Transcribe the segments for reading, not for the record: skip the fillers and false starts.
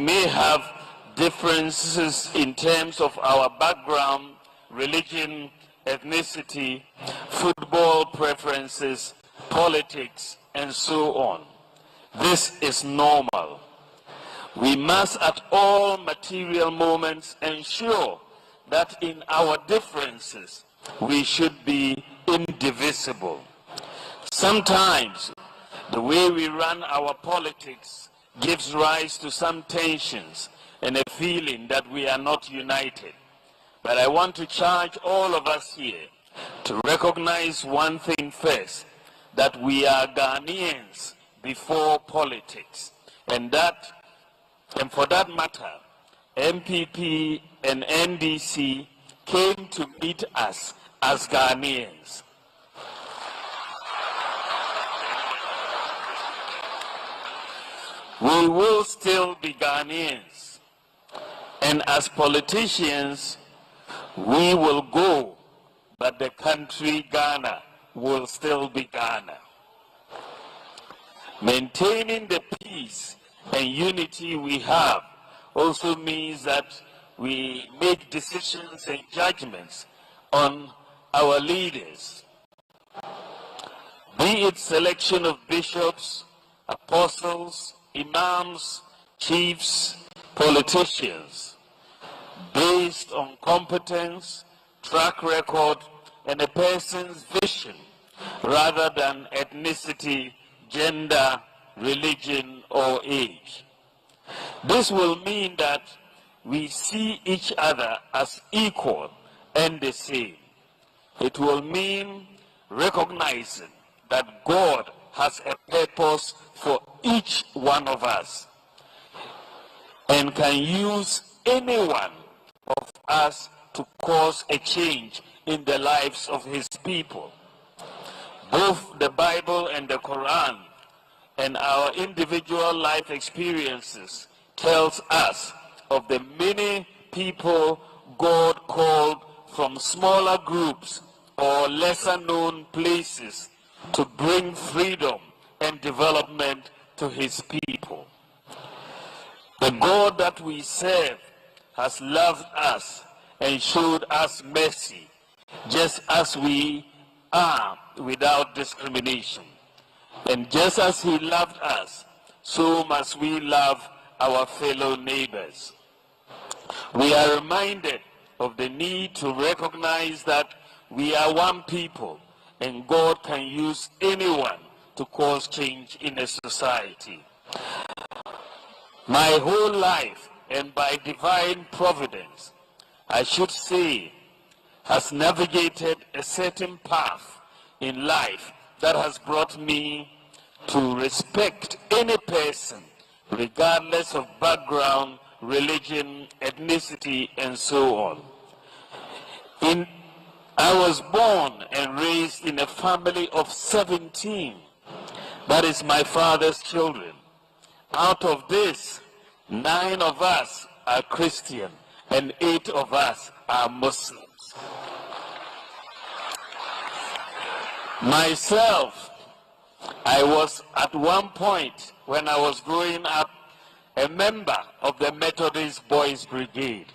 may have differences in terms of our background, religion, ethnicity, football preferences, politics, and so on. This is normal. We must at all material moments ensure that in our differences we should be indivisible. Sometimes the way we run our politics gives rise to some tensions and a feeling that we are not united. But I want to charge all of us here to recognize one thing first, that we are Ghanaians before politics. And for that matter, MPP and NDC came to meet us as Ghanaians. We will still be Ghanaians, and as politicians, we will go, but the country Ghana will still be Ghana. Maintaining the peace and unity we have also means that we make decisions and judgments on our leaders, be it selection of bishops, apostles, imams, chiefs, politicians, based on competence, track record, and a person's vision, rather than ethnicity, gender, religion, or age. This will mean that we see each other as equal and the same. It will mean recognizing that God has a purpose for each one of us and can use any one of us to cause a change in the lives of his people. Both the Bible and the Quran and our individual life experiences tells us of the many people God called from smaller groups or lesser known places to bring freedom and development to his people. The God that we serve has loved us and showed us mercy, just as we are, without discrimination. And just as he loved us, so must we love our fellow neighbors. We are reminded of the need to recognize that we are one people, and God can use anyone to cause change in a society. My whole life, and by divine providence, I should say, has navigated a certain path in life that has brought me to respect any person, regardless of background, religion, ethnicity, and so on. I was born and raised in a family of 17. That is my father's children. Out of this, 9 of us are Christian and 8 of us are Muslims. Myself, I was at one point when I was growing up a member of the Methodist Boys Brigade.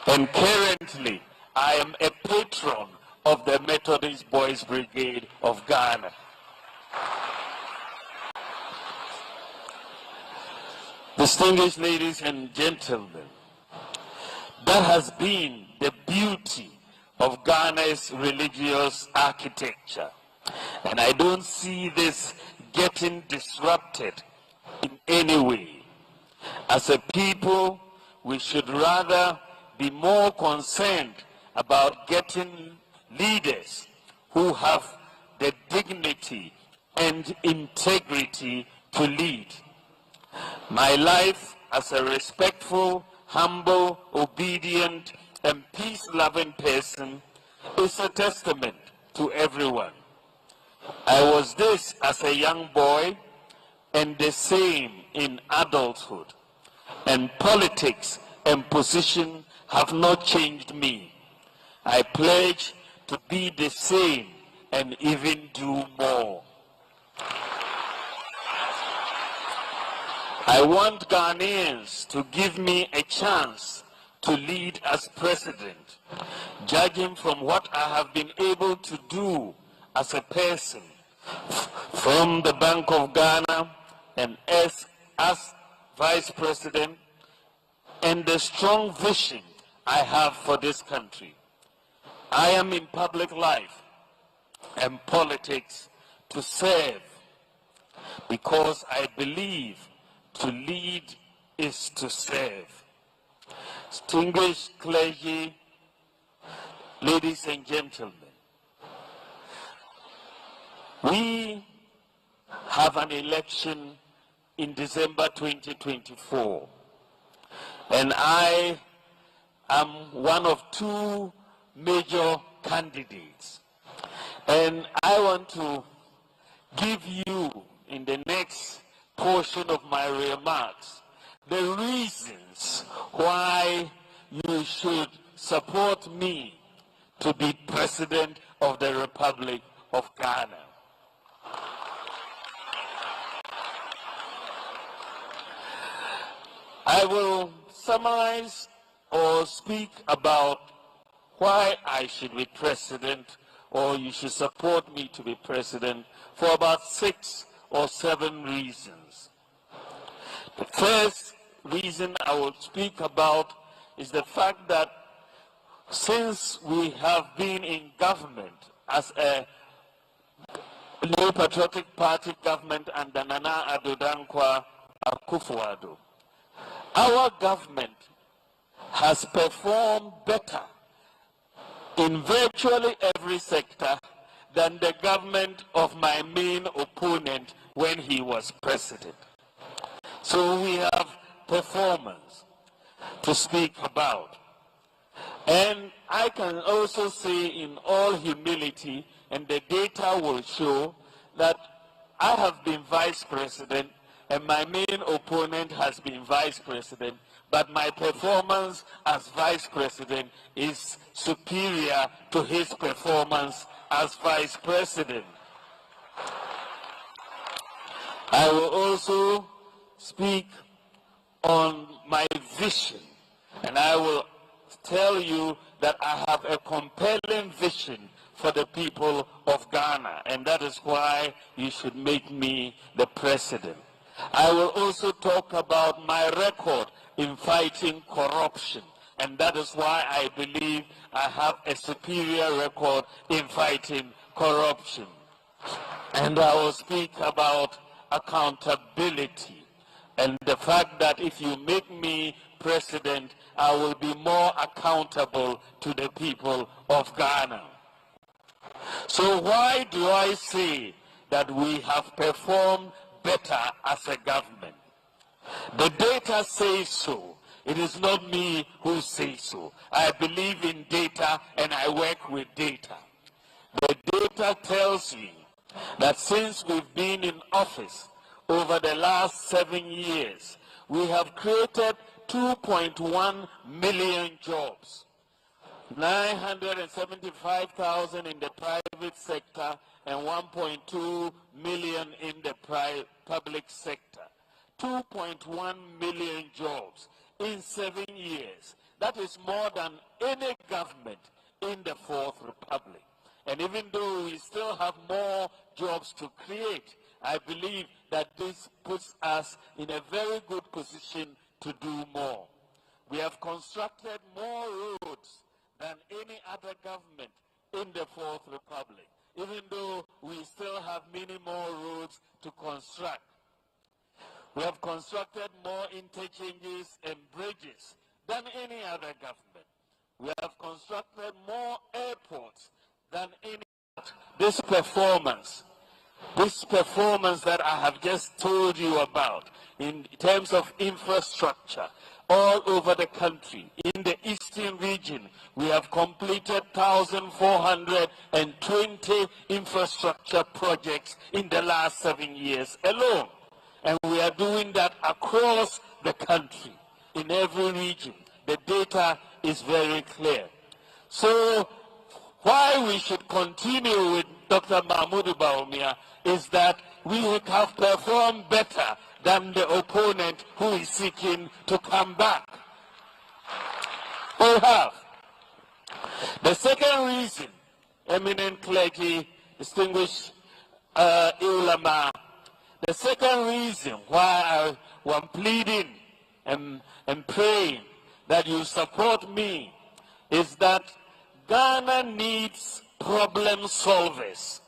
And currently, I am a patron of the Methodist Boys Brigade of Ghana. Distinguished ladies and gentlemen, that has been the beauty of Ghana's religious architecture. And I don't see this getting disrupted in any way. As a people, we should rather be more concerned about getting leaders who have the dignity and integrity to lead. My life as a respectful, humble, obedient, and peace-loving person is a testament to everyone. I was this as a young boy and the same in adulthood. And politics and position have not changed me. I pledge to be the same and even do more. I want Ghanaians to give me a chance to lead as president, judging from what I have been able to do as a person from the Bank of Ghana and as vice president, and the strong vision I have for this country. I am in public life and politics to serve, because I believe to lead is to serve. Distinguished clergy, ladies and gentlemen, we have an election in December 2024, and I am one of two major candidates, and I want to give you in the next portion of my remarks the reasons why you should support me to be President of the Republic of Ghana. I will summarize or speak about why I should be president, or you should support me to be president, for about 6 or 7 reasons. The first reason I will speak about is the fact that since we have been in government as a New Patriotic Party government under Nana Addo Dankwa Akufo-Addo, our government has performed better in virtually every sector than the government of my main opponent when he was president. So we have performance to speak about. And I can also say in all humility, and the data will show, that I have been vice president and my main opponent has been vice president, but my performance as vice president is superior to his performance as vice president. I will also speak on my vision, and I will tell you that I have a compelling vision for the people of Ghana, and that is why you should make me the president. I will also talk about my record in fighting corruption, and that is why I believe I have a superior record in fighting corruption. And I will speak about accountability and the fact that if you make me president, I will be more accountable to the people of Ghana. So why do I say that we have performed better as a government? The data says so. It is not me who says so. I believe in data and I work with data. The data tells me that since we've been in office over the last 7 years, we have created 2.1 million jobs, 975,000 in the private sector and 1.2 million in the public sector. 2.1 million jobs in 7 years. That is more than any government in the Fourth Republic. And even though we still have more jobs to create, I believe that this puts us in a very good position to do more. We have constructed more roads than any other government in the Fourth Republic, even though we still have many more roads to construct. We have constructed more interchanges and bridges than any other government. We have constructed more airports than any other. This performance that I have just told you about in terms of infrastructure all over the country, in the eastern region, we have completed 1,420 infrastructure projects in the last 7 years alone. And we are doing that across the country, in every region. The data is very clear. So why we should continue with Dr. Mahmoud Bawumia is that we have performed better than the opponent who is seeking to come back. We have. The second reason, eminent clergy, distinguished ulama, the second reason why I am pleading and praying that you support me is that Ghana needs problem solvers,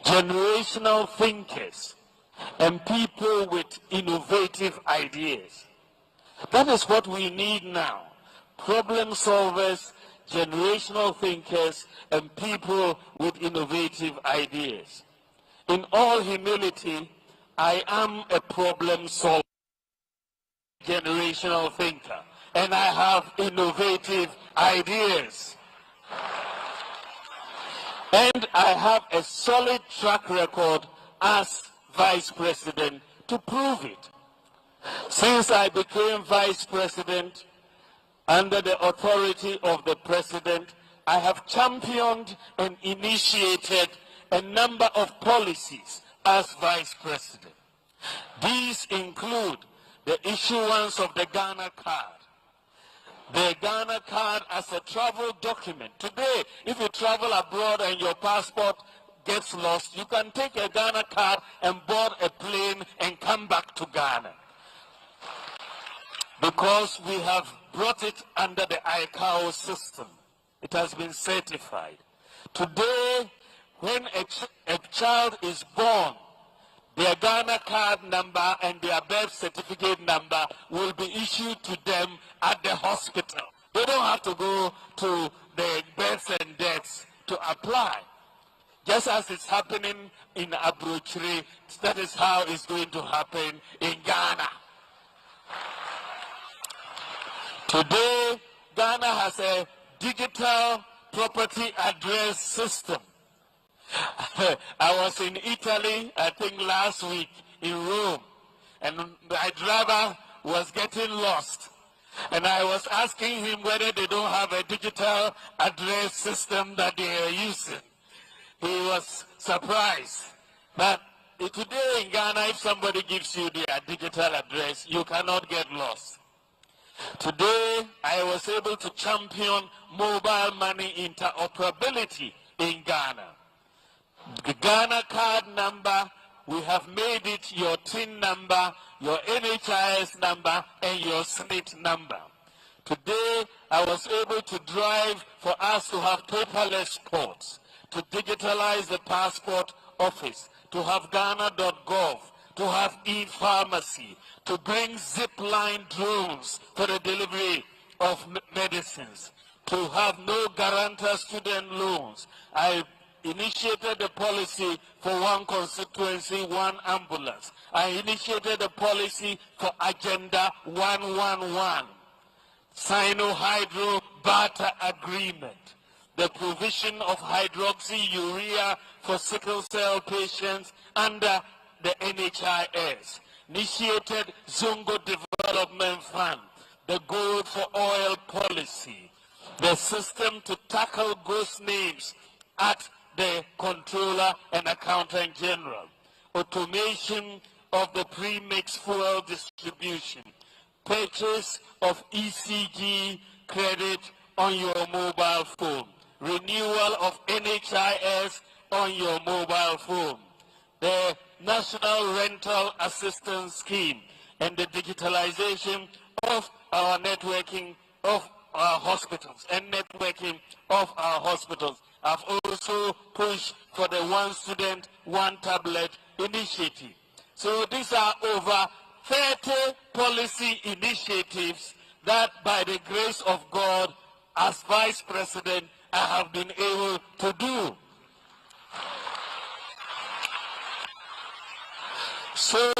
generational thinkers, and people with innovative ideas. That is what we need now. Problem solvers, generational thinkers, and people with innovative ideas. In all humility, I am a problem solver, generational thinker, and I have innovative ideas. And I have a solid track record as Vice President to prove it. Since I became Vice President, under the authority of the President, I have championed and initiated a number of policies as Vice President. These include the issuance of the Ghana card. The Ghana card as a travel document. Today, if you travel abroad and your passport gets lost, you can take a Ghana card and board a plane and come back to Ghana. Because we have brought it under the ICAO system. It has been certified. Today, when a child is born, their Ghana card number and their birth certificate number will be issued to them at the hospital. They don't have to go to the births and deaths to apply. Just as it's happening in Abrochiri, that is how it's going to happen in Ghana. Today, Ghana has a digital property address system. I was in Italy, I think last week, in Rome, and my driver was getting lost. And I was asking him whether they don't have a digital address system that they are using. He was surprised. But today in Ghana, if somebody gives you their digital address, you cannot get lost. Today, I was able to champion mobile money interoperability in Ghana. The Ghana card number, we have made it your TIN number, your NHIS number, and your SNIT number. Today, I was able to drive for us to have paperless ports, to digitalize the passport office, to have Ghana.gov, to have e-pharmacy, to bring zipline drones for the delivery of medicines, to have no guarantor student loans. I initiated a policy for one constituency, one ambulance. I initiated a policy for Agenda 111, Sino-Hydro barter agreement, the provision of hydroxyurea for sickle cell patients under the NHIS, initiated Zongo Development Fund, the gold for oil policy, the system to tackle ghost names at the Controller and Accountant General, automation of the pre-mixed fuel distribution, purchase of ECG credit on your mobile phone, renewal of NHIS on your mobile phone, the National Rental Assistance Scheme, and the digitalization of our networking of our hospitals and networking of our hospitals. I've also pushed for the one student, one tablet initiative. So these are over 30 policy initiatives that by the grace of God, as Vice President, I have been able to do. So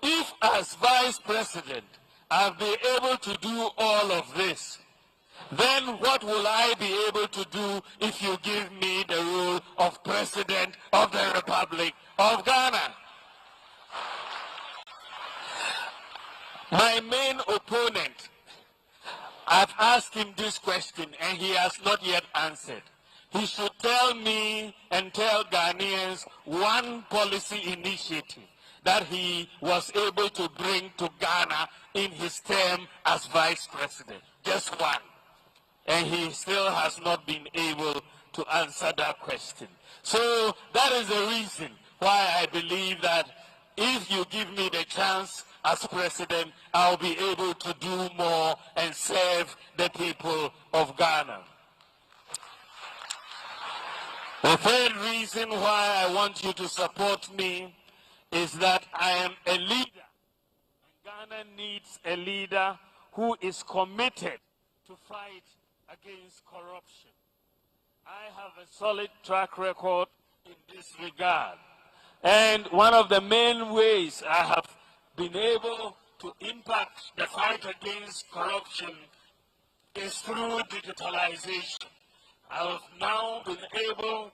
if as Vice President, I've been able to do all of this, then what will I be able to do if you give me the role of President of the Republic of Ghana? My main opponent, I've asked him this question and he has not yet answered. He should tell me and tell Ghanaians one policy initiative that he was able to bring to Ghana in his term as vice president. Just one. And he still has not been able to answer that question. So that is the reason why I believe that if you give me the chance as president, I'll be able to do more and serve the people of Ghana. The third reason why I want you to support me is that I am a leader. Ghana needs a leader who is committed to fight against corruption. I have a solid track record in this regard. And one of the main ways I have been able to impact the fight against corruption is through digitalization. I have now been able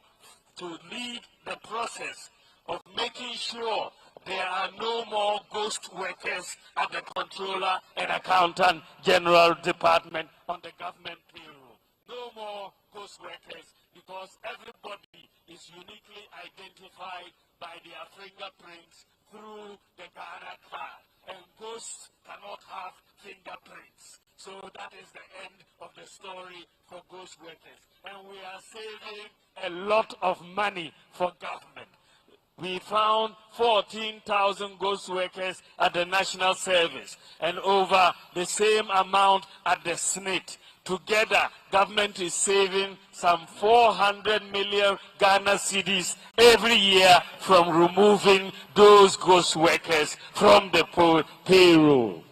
to lead the process of making sure there are no more ghost workers at the Comptroller and Accountant General Department on the government payroll. No more ghost workers, because everybody is uniquely identified by their fingerprints through the Ghana card. And ghosts cannot have fingerprints. So that is the end of the story for ghost workers. And we are saving a lot of money for government. We found 14,000 ghost workers at the National Service and over the same amount at the SNIT. Together, government is saving some 400 million Ghana cedis every year from removing those ghost workers from the payroll.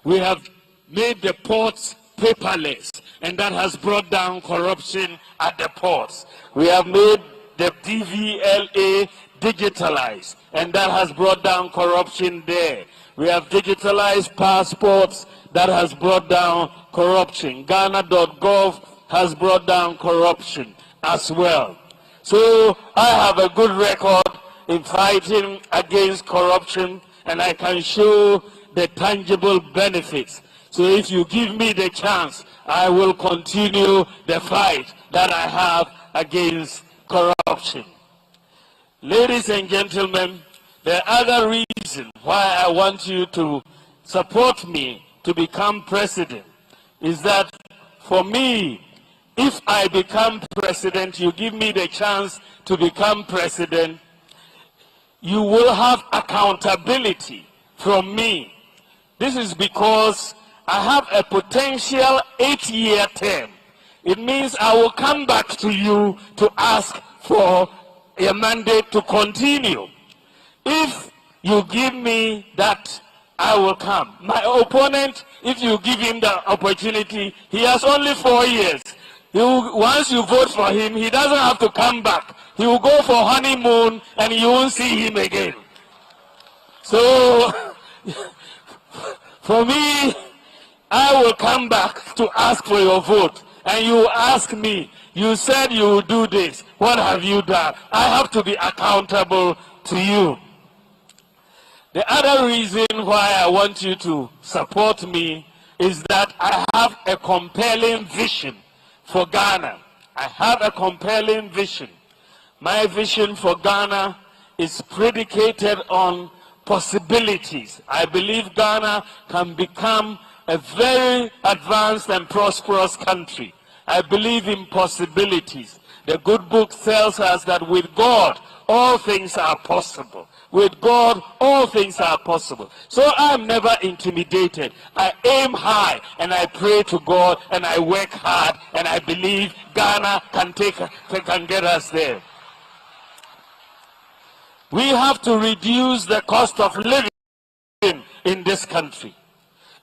We have made the ports paperless, and that has brought down corruption at the ports. We have made the TVLA digitalized, and that has brought down corruption there. We have digitalized passports, that has brought down corruption. Ghana.gov has brought down corruption as well. So I have a good record in fighting against corruption, and I can show the tangible benefits. So if you give me the chance, I will continue the fight that I have against corruption. Ladies and gentlemen, the other reason why I want you to support me to become president is that for me, if I become president, you give me the chance to become president, you will have accountability from me. This is because I have a potential 8-year term. It means I will come back to you to ask for a mandate to continue. If you give me that, I will come. My opponent, if you give him the opportunity, he has only 4 years. Once you vote for him, he doesn't have to come back. He will go for honeymoon and you won't see him again. So, for me, I will come back to ask for your vote. And you ask me, you said you will do this. What have you done? I have to be accountable to you. The other reason why I want you to support me is that I have a compelling vision for Ghana. I have a compelling vision. My vision for Ghana is predicated on possibilities. I believe Ghana can become a very advanced and prosperous country. I believe in possibilities. The good book tells us that with God, all things are possible. With God, all things are possible. So I'm never intimidated. I aim high and I pray to God and I work hard and I believe Ghana can get us there. We have to reduce the cost of living in this country.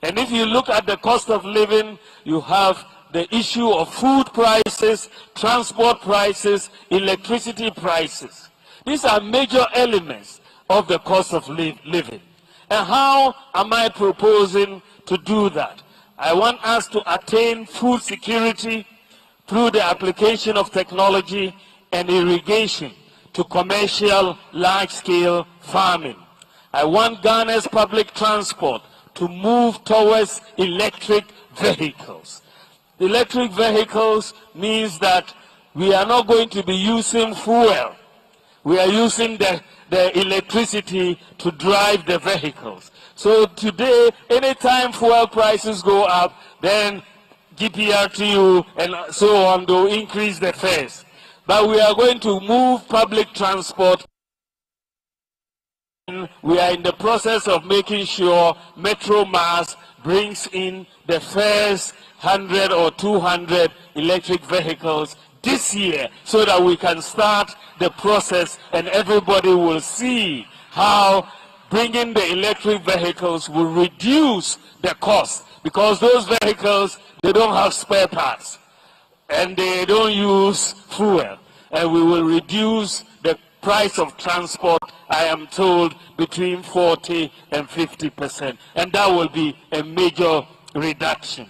And if you look at the cost of living, you have the issue of food prices, transport prices, electricity prices. These are major elements of the cost of living. And how am I proposing to do that? I want us to attain food security through the application of technology and irrigation to commercial large-scale farming. I want Ghana's public transport to move towards electric vehicles. Electric vehicles means that we are not going to be using fuel we are using the electricity to drive the vehicles. So today, anytime fuel prices go up, then GPRTU and so on, they'll increase the fares. But we are going to move public transport. We are in the process of making sure Metro Mass brings in the first 100 or 200 electric vehicles this year, so that we can start the process and everybody will see how bringing the electric vehicles will reduce the cost, because those vehicles, they don't have spare parts and they don't use fuel, and we will reduce the price of transport, I am told, between 40 and 50%, and that will be a major reduction.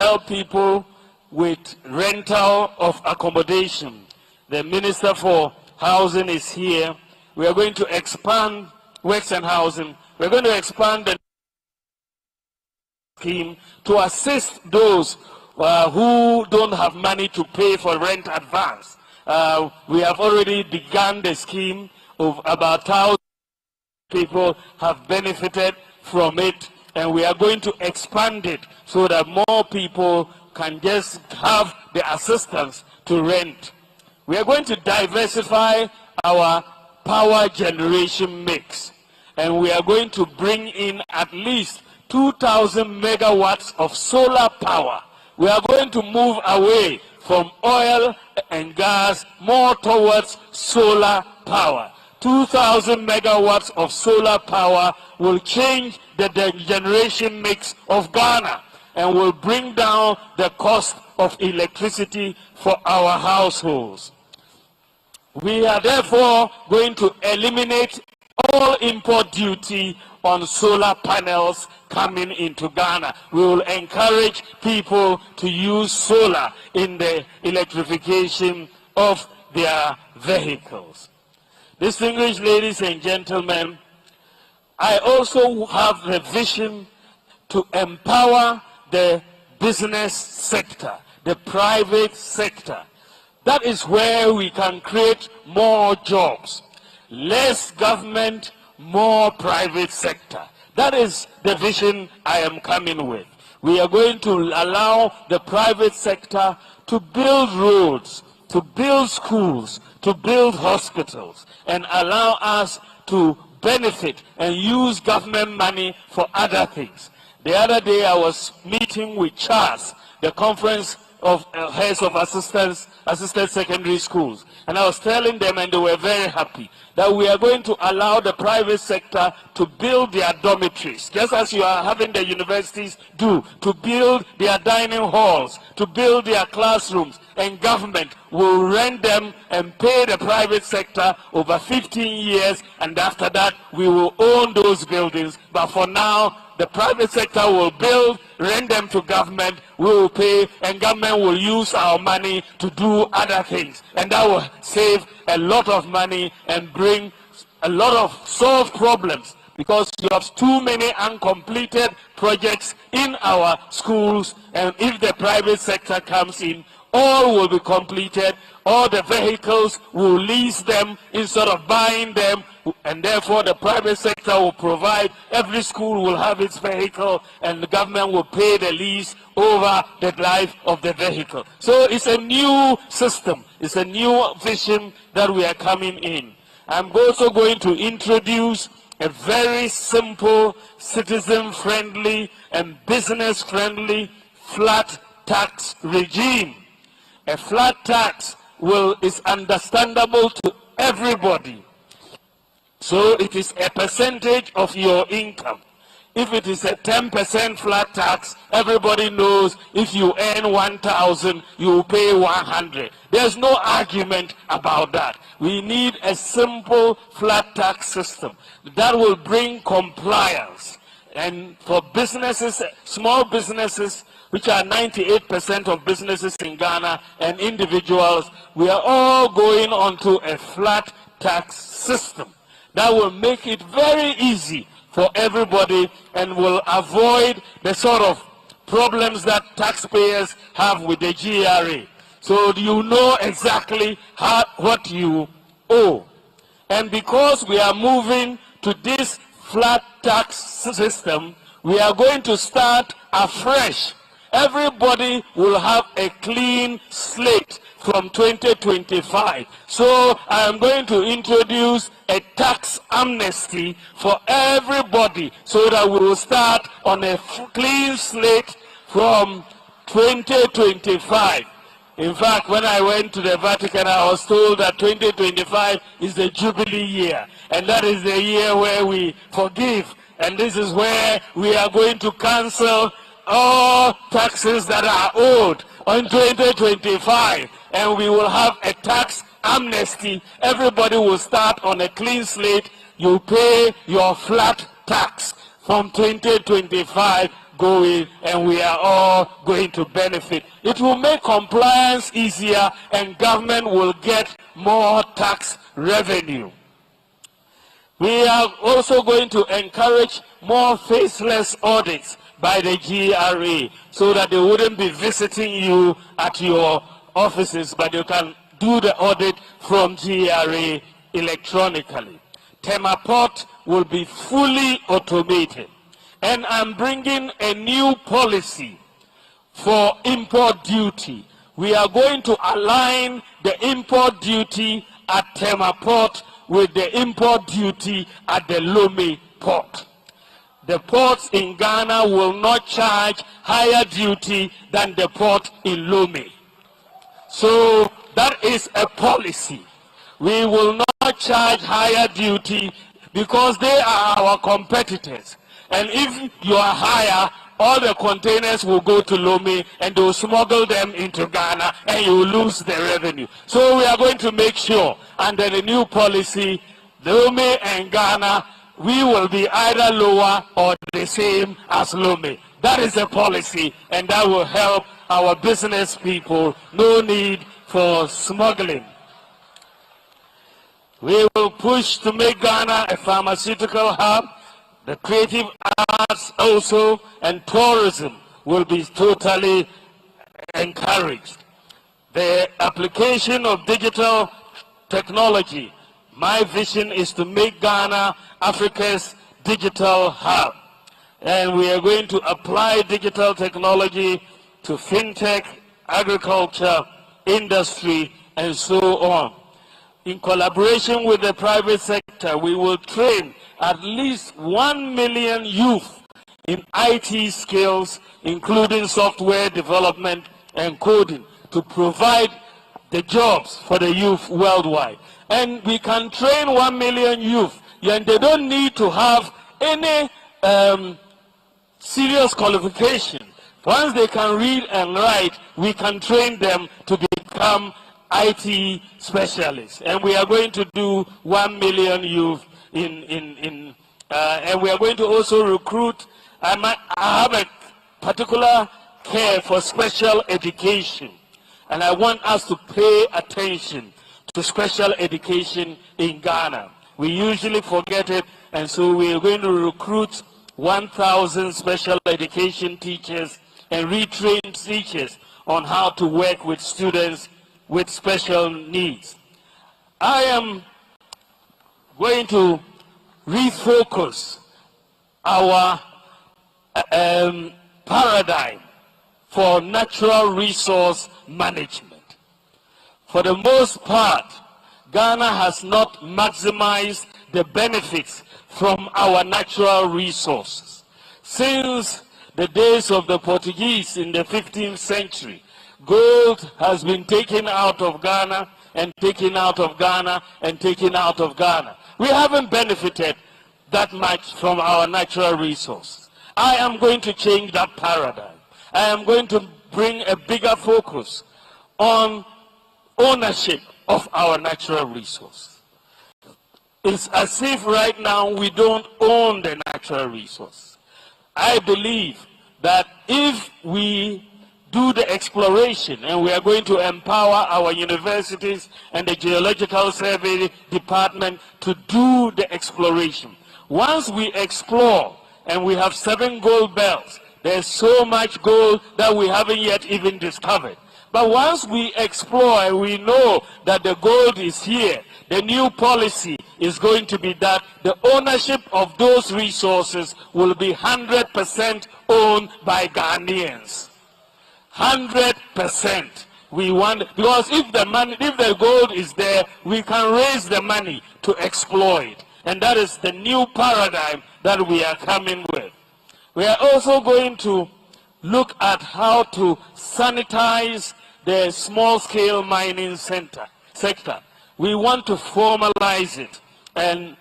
Help people with rental of accommodation. The Minister for Housing is here. We are going to expand Works and Housing. We're going to expand the scheme to assist those who don't have money to pay for rent advance. We have already begun the scheme. Of about 1,000 people have benefited from it, and we are going to expand it so that more people can just have the assistance to rent. We are going to diversify our power generation mix, and we are going to bring in at least 2,000 megawatts of solar power. We are going to move away from oil and gas more towards solar power. 2,000 megawatts of solar power will change the generation mix of Ghana and will bring down the cost of electricity for our households. We are therefore going to eliminate all import duty on solar panels coming into Ghana. We will encourage people to use solar in the electrification of their vehicles. Distinguished ladies and gentlemen, I also have the vision to empower the business sector, the private sector. That is where we can create more jobs. Less government, more private sector. That is the vision I am coming with. We are going to allow the private sector to build roads, to build schools, to build hospitals, and allow us to benefit and use government money for other things. The other day I was meeting with CHAS, the Conference of Heads of Assisted Secondary Schools, and I was telling them, and they were very happy, that we are going to allow the private sector to build their dormitories, just as you are having the universities do, to build their dining halls, to build their classrooms, and government will rent them and pay the private sector over 15 years, and after that we will own those buildings. But for now, the private sector will build, rent them to government, we will pay, and government will use our money to do other things. And that will save a lot of money and bring a lot of solved problems, because you have too many uncompleted projects in our schools, and if the private sector comes in, all will be completed. All the vehicles will lease them instead of buying them, and therefore the private sector will provide. Every school will have its vehicle, and the government will pay the lease over the life of the vehicle. So it's a new system. It's a new vision that we are coming in. I'm also going to introduce a very simple, citizen-friendly and business-friendly flat tax regime. A flat tax is understandable to everybody. So it is a percentage of your income. If it is a 10% flat tax, everybody knows if you earn 1,000, you will pay 100. There's no argument about that. We need a simple flat tax system that will bring compliance. And for businesses, small businesses, which are 98% of businesses in Ghana, and individuals, we are all going onto a flat tax system that will make it very easy for everybody and will avoid the sort of problems that taxpayers have with the GRA. So you know exactly what you owe. And because we are moving to this flat tax system, we are going to start afresh. Everybody will have a clean slate from 2025. So I am going to introduce a tax amnesty for everybody so that we will start on a clean slate from 2025. In fact, when I went to the Vatican, I was told that 2025 is the Jubilee year. And that is the year where we forgive. And this is where we are going to cancel all taxes that are owed on 2025. And we will have a tax amnesty. Everybody will start on a clean slate. You pay your flat tax from 2025 going, and we are all going to benefit. It will make compliance easier, and government will get more tax revenue. We are also going to encourage more faceless audits by the GRA so that they wouldn't be visiting you at your offices, but you can do the audit from GRA electronically. Temaport will be fully automated. And I'm bringing a new policy for import duty. We are going to align the import duty at Temaport with the import duty at the Lome port. The ports in Ghana will not charge higher duty than the port in Lome. So that is a policy. We will not charge higher duty because they are our competitors. And if you are higher, all the containers will go to Lome and they will smuggle them into Ghana and you will lose the revenue. So we are going to make sure under the new policy, Lome and Ghana, we will be either lower or the same as Lome. That is the policy, and that will help our business people. No need for smuggling. We will push to make Ghana a pharmaceutical hub. The creative arts also and tourism will be totally encouraged. The application of digital technology, my vision is to make Ghana Africa's digital hub. And we are going to apply digital technology to fintech, agriculture, industry, and so on. In collaboration with the private sector, we will train at least 1 million youth in IT skills, including software development and coding, to provide the jobs for the youth worldwide. And we can train 1 million youth, and they don't need to have any serious qualification. Once they can read and write, we can train them to become IT specialists. And we are going to do 1 million youth and we are going to also recruit. I have a particular care for special education, and I want us to pay attention to special education in Ghana. We usually forget it, and so we are going to recruit 1,000 special education teachers and retrain teachers on how to work with students with special needs. I am going to refocus our paradigm for natural resource management. For the most part, Ghana has not maximized the benefits from our natural resources. Since the days of the Portuguese in the 15th century, gold has been taken out of Ghana and taken out of Ghana and taken out of Ghana. We haven't benefited that much from our natural resources. I am going to change that paradigm. I am going to bring a bigger focus on ownership of our natural resource. It's as if right now we don't own the natural resource. I believe that if we do the exploration, and we are going to empower our universities and the Geological Survey Department to do the exploration. Once we explore and we have 7 gold belts, there's so much gold that we haven't yet even discovered. But once we explore, we know that the gold is here. The new policy is going to be that the ownership of those resources will be 100% owned by Ghanaians. 100%. We want, because if the gold is there, we can raise the money to exploit. And that is the new paradigm that we are coming with. We are also going to look at how to sanitize the small-scale mining sector. We want to formalize it and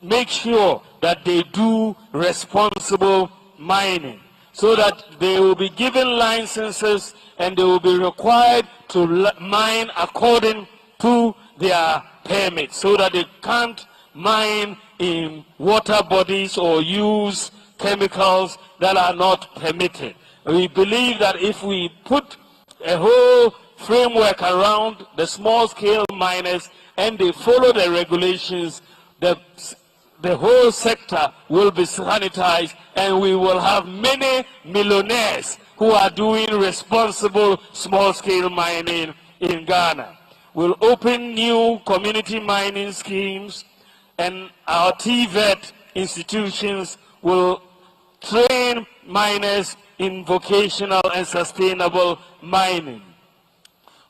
make sure that they do responsible mining, so that they will be given licenses and they will be required to mine according to their permits, so that they can't mine in water bodies or use chemicals that are not permitted. We believe that if we put a whole framework around the small-scale miners and they follow the regulations, the whole sector will be sanitized, and we will have many millionaires who are doing responsible small-scale mining in Ghana. We'll open new community mining schemes, and our TVET institutions will train miners in vocational and sustainable mining.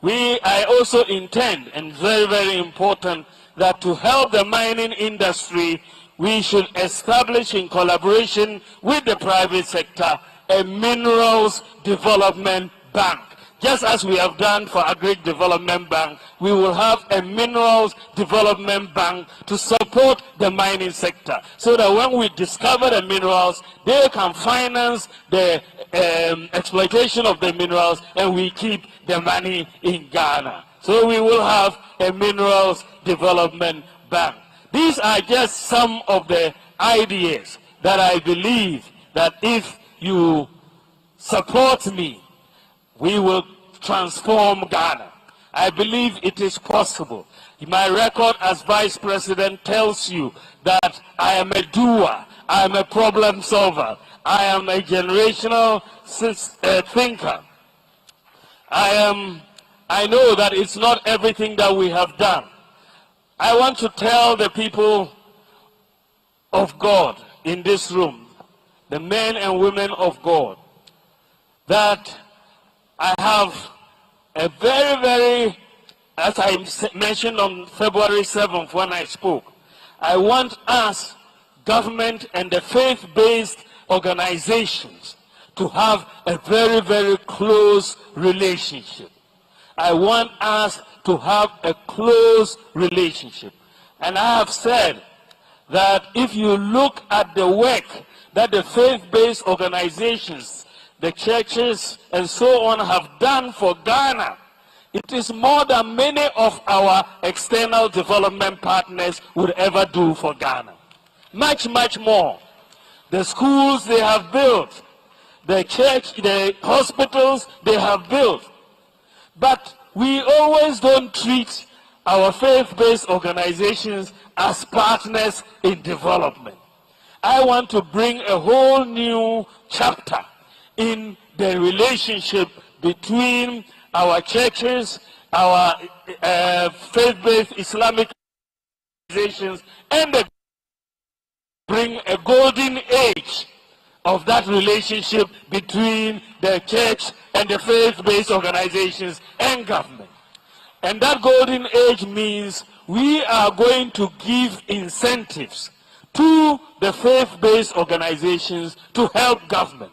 I also intend, and very, very important, that to help the mining industry, we should establish, in collaboration with the private sector, a minerals development bank. Just as we have done for Agri Development Bank, we will have a minerals development bank to support the mining sector, so that when we discover the minerals, they can finance the exploitation of the minerals, and we keep the money in Ghana. So we will have a minerals development bank. These are just some of the ideas that I believe that if you support me, we will transform Ghana. I believe it is possible. My record as Vice President tells you that I am a doer, I am a problem solver, I am a generational thinker. I know that it's not everything that we have done. I want to tell the people of God in this room, the men and women of God, that I have a very, very, as I mentioned on February 7th when I spoke, I want us, government and the faith-based organizations, to have a very, very close relationship. I want us to have a close relationship. And I have said that if you look at the work that the faith-based organizations, the churches and so on have done for Ghana, it is more than many of our external development partners would ever do for Ghana. Much, much more. The schools they have built, the church, the hospitals they have built. But we always don't treat our faith-based organizations as partners in development. I want to bring a whole new chapter in the relationship between our churches, our faith-based Islamic organizations, and bring a golden age of that relationship between the church and the faith-based organizations and government. And that golden age means we are going to give incentives to the faith-based organizations to help government.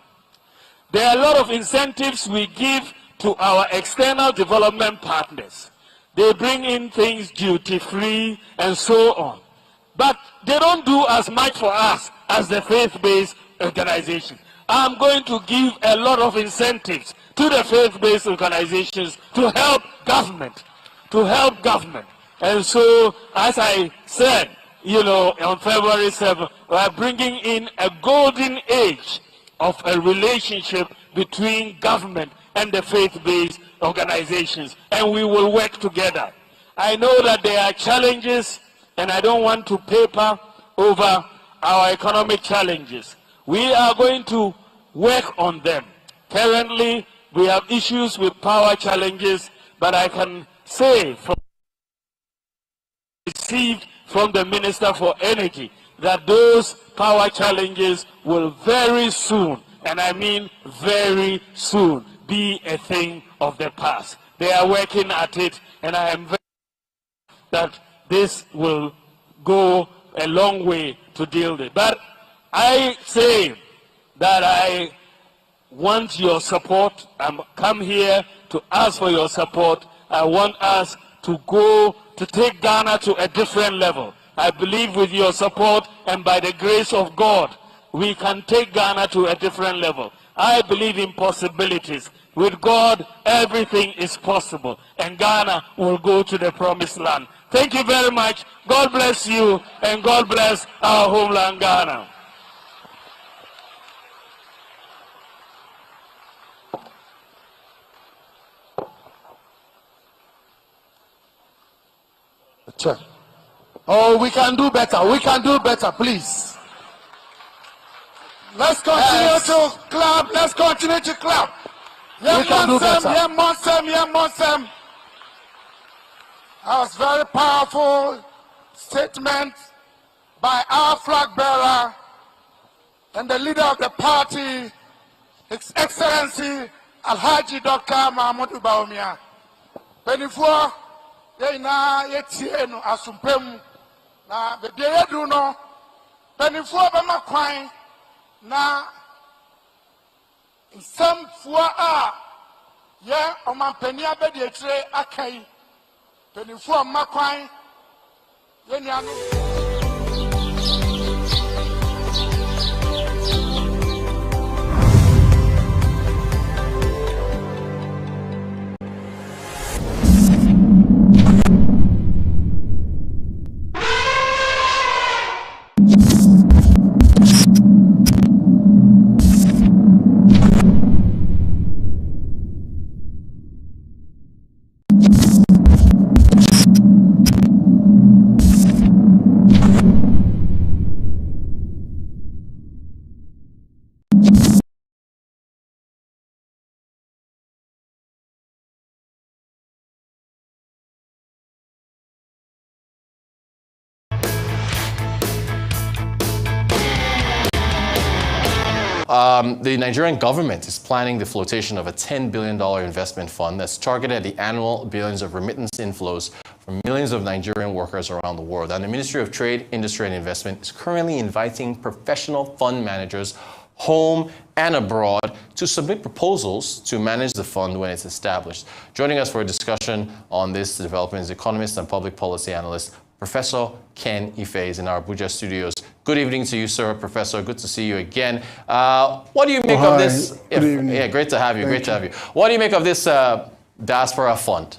There are a lot of incentives we give to our external development partners. They bring in things duty-free and so on. But they don't do as much for us as the faith-based organization. I'm going to give a lot of incentives to the faith-based organizations to help government. And so, as I said, on February 7th, we are bringing in a golden age of a relationship between government and the faith-based organizations, and we will work together. I know that there are challenges, and I don't want to paper over our economic challenges. We are going to work on them. Currently, we have issues with power challenges, but I can say from received from the Minister for Energy that those power challenges will very soon, and I mean very soon, be a thing of the past. They are working at it, and I am very that this will go a long way to deal with it. But I say that I want your support. I'm come here to ask for your support. I want us to go to take Ghana to a different level. I believe with your support and by the grace of God, we can take Ghana to a different level. I believe in possibilities. With God, everything is possible, and Ghana will go to the promised land. Thank you very much. God bless you, and God bless our homeland, Ghana. Check. Oh, we can do better. We can do better, please. Let's continue to clap. Let's continue to clap. Yeah, Monsem, yeah, Monsem, yeah, Monsem. That was very powerful statement by our flag bearer and the leader of the party, His Excellency Alhaji Dr. Mahmoud Bawumia. Benifua, na yetie no asumpem na bebe yedu no benifua bema kwan na nsamfua a ye omampani abedi etire akai benifua makwan ye nianu. The Nigerian government is planning the flotation of a $10 billion investment fund that's targeted at the annual billions of remittance inflows from millions of Nigerian workers around the world. And the Ministry of Trade, Industry and Investment is currently inviting professional fund managers home and abroad to submit proposals to manage the fund when it's established. Joining us for a discussion on this development is economist and public policy analyst Professor Ken Ife is in our Abuja studios. Good evening to you, sir. Professor, good to see you again. What do you make of this? Good evening. Yeah, great to have you. Great to have you. What do you make of this diaspora fund?